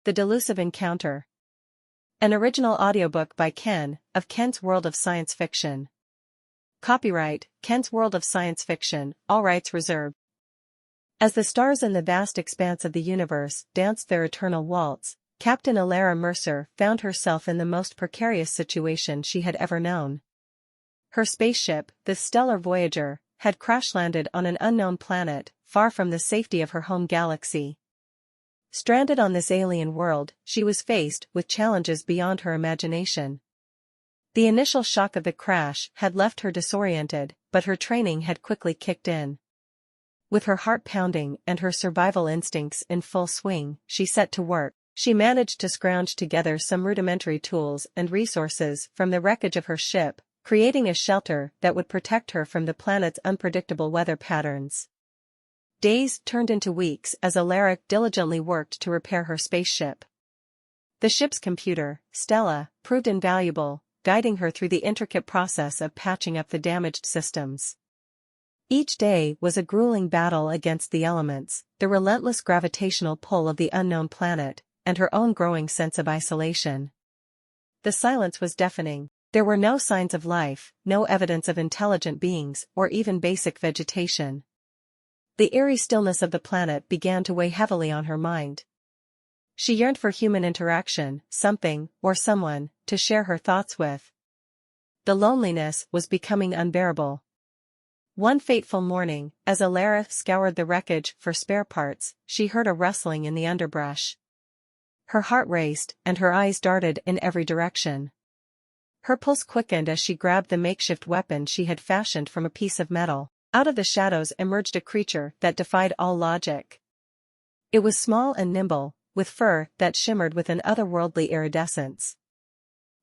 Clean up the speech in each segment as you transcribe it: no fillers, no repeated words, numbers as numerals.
The Delusive Encounter. An original audiobook by Ken, of Ken's World of Science Fiction. Copyright, Ken's World of Science Fiction, all rights reserved. As the stars in the vast expanse of the universe danced their eternal waltz, Captain Elara Mercer found herself in the most precarious situation she had ever known. Her spaceship, the stellar Voyager, had crash-landed on an unknown planet, far from the safety of her home galaxy. Stranded on this alien world, she was faced with challenges beyond her imagination. The initial shock of the crash had left her disoriented, but her training had quickly kicked in. With her heart pounding and her survival instincts in full swing, she set to work. She managed to scrounge together some rudimentary tools and resources from the wreckage of her ship, creating a shelter that would protect her from the planet's unpredictable weather patterns. Days turned into weeks as Elara diligently worked to repair her spaceship. The ship's computer, Stella, proved invaluable, guiding her through the intricate process of patching up the damaged systems. Each day was a grueling battle against the elements, the relentless gravitational pull of the unknown planet, and her own growing sense of isolation. The silence was deafening. There were no signs of life, no evidence of intelligent beings, or even basic vegetation. The eerie stillness of the planet began to weigh heavily on her mind. She yearned for human interaction, something, or someone, to share her thoughts with. The loneliness was becoming unbearable. One fateful morning, as Elara scoured the wreckage for spare parts, she heard a rustling in the underbrush. Her heart raced, and her eyes darted in every direction. Her pulse quickened as she grabbed the makeshift weapon she had fashioned from a piece of metal. Out of the shadows emerged a creature that defied all logic. It was small and nimble, with fur that shimmered with an otherworldly iridescence.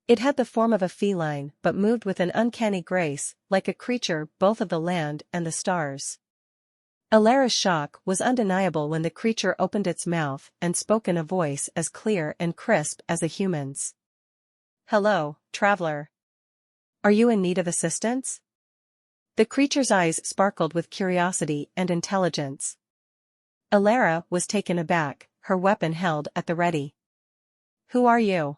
It had the form of a feline but moved with an uncanny grace, like a creature both of the land and the stars. Elara's shock was undeniable when the creature opened its mouth and spoke in a voice as clear and crisp as a human's. "Hello, traveler. Are you in need of assistance?" The creature's eyes sparkled with curiosity and intelligence. Elara was taken aback, her weapon held at the ready. "Who are you?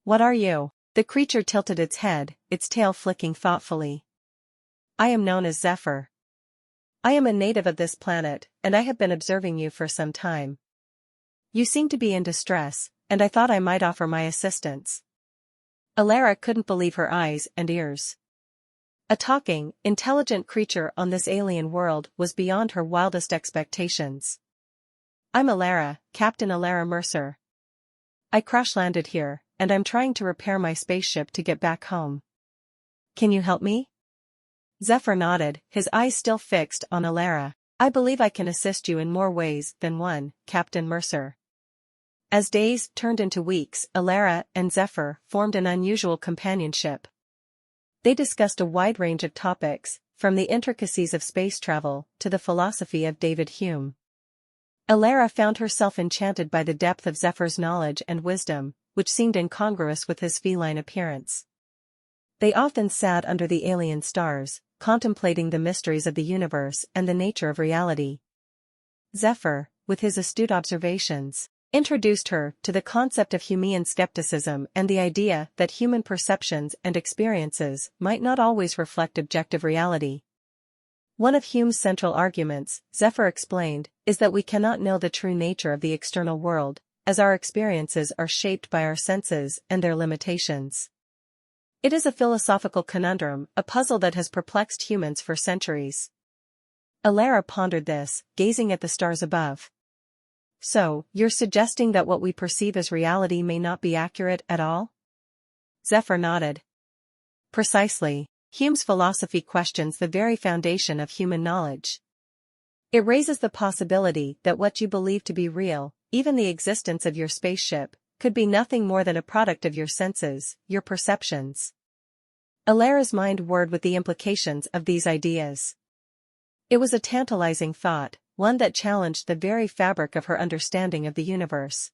What are you?" The creature tilted its head, its tail flicking thoughtfully. "I am known as Zephyr. I am a native of this planet, and I have been observing you for some time. You seem to be in distress, and I thought I might offer my assistance." Elara couldn't believe her eyes and ears. A talking, intelligent creature on this alien world was beyond her wildest expectations. "I'm Elara, Captain Elara Mercer. I crash-landed here, and I'm trying to repair my spaceship to get back home. Can you help me?" Zephyr nodded, his eyes still fixed on Elara. "I believe I can assist you in more ways than one, Captain Mercer." As days turned into weeks, Elara and Zephyr formed an unusual companionship. They discussed a wide range of topics, from the intricacies of space travel to the philosophy of David Hume. Elara found herself enchanted by the depth of Zephyr's knowledge and wisdom, which seemed incongruous with his feline appearance. They often sat under the alien stars, contemplating the mysteries of the universe and the nature of reality. Zephyr, with his astute observations, introduced her to the concept of Humean skepticism and the idea that human perceptions and experiences might not always reflect objective reality. One of Hume's central arguments, Zephyr explained, is that we cannot know the true nature of the external world, as our experiences are shaped by our senses and their limitations. It is a philosophical conundrum, a puzzle that has perplexed humans for centuries. Elara pondered this, gazing at the stars above. "So, you're suggesting that what we perceive as reality may not be accurate at all?" Zephyr nodded. "Precisely. Hume's philosophy questions the very foundation of human knowledge. It raises the possibility that what you believe to be real, even the existence of your spaceship, could be nothing more than a product of your senses, your perceptions." Elara's mind whirred with the implications of these ideas. It was a tantalizing thought, one that challenged the very fabric of her understanding of the universe.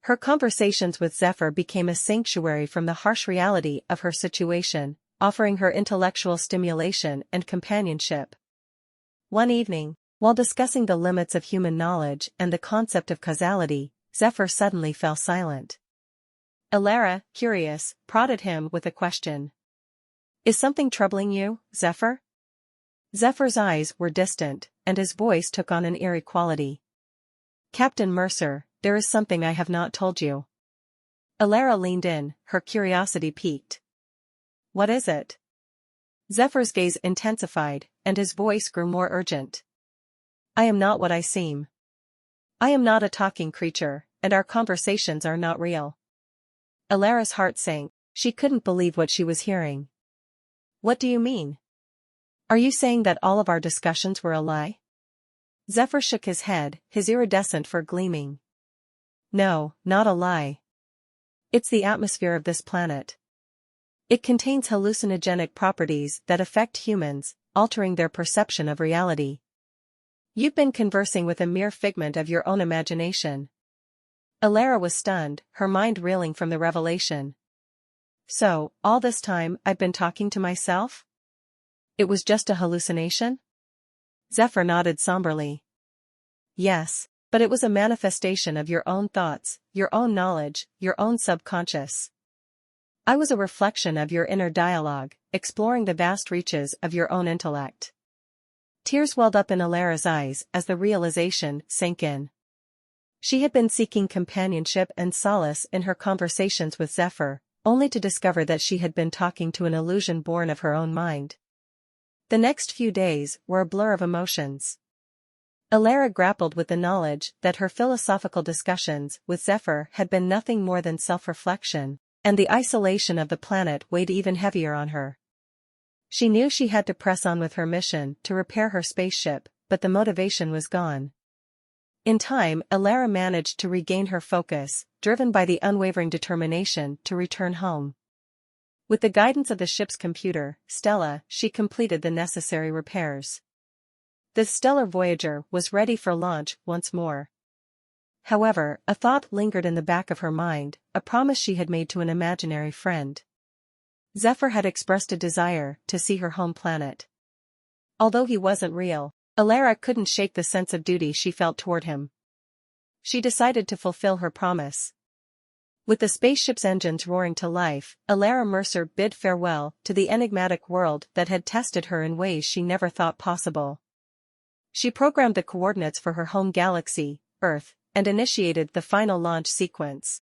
Her conversations with Zephyr became a sanctuary from the harsh reality of her situation, offering her intellectual stimulation and companionship. One evening, while discussing the limits of human knowledge and the concept of causality, Zephyr suddenly fell silent. Elara, curious, prodded him with a question. Is something troubling you, Zephyr? Zephyr's eyes were distant, and his voice took on an eerie quality. Captain Mercer, there is something I have not told you. Elara leaned in, her curiosity piqued. What is it? Zephyr's gaze intensified, and his voice grew more urgent. I am not what I seem. I am not a talking creature, and our conversations are not real. Elara's heart sank. She couldn't believe what she was hearing. What do you mean? Are you saying that all of our discussions were a lie? Zephyr shook his head, his iridescent fur gleaming. No, not a lie. It's the atmosphere of this planet. It contains hallucinogenic properties that affect humans, altering their perception of reality. You've been conversing with a mere figment of your own imagination. Elara was stunned, her mind reeling from the revelation. So, all this time I've been talking to myself? It was just a hallucination? Zephyr nodded somberly. Yes, but it was a manifestation of your own thoughts, your own knowledge, your own subconscious. I was a reflection of your inner dialogue, exploring the vast reaches of your own intellect. Tears welled up in Elara's eyes as the realization sank in. She had been seeking companionship and solace in her conversations with Zephyr, only to discover that she had been talking to an illusion born of her own mind. The next few days were a blur of emotions. Elara grappled with the knowledge that her philosophical discussions with Zephyr had been nothing more than self-reflection, and the isolation of the planet weighed even heavier on her. She knew she had to press on with her mission to repair her spaceship, but the motivation was gone. In time, Elara managed to regain her focus, driven by the unwavering determination to return home. With the guidance of the ship's computer, Stella, she completed the necessary repairs. The stellar Voyager was ready for launch once more. However, a thought lingered in the back of her mind, a promise she had made to an imaginary friend. Zephyr had expressed a desire to see her home planet. Although he wasn't real, Elara couldn't shake the sense of duty she felt toward him. She decided to fulfill her promise. With the spaceship's engines roaring to life, Elara Mercer bid farewell to the enigmatic world that had tested her in ways she never thought possible. She programmed the coordinates for her home galaxy, Earth, and initiated the final launch sequence.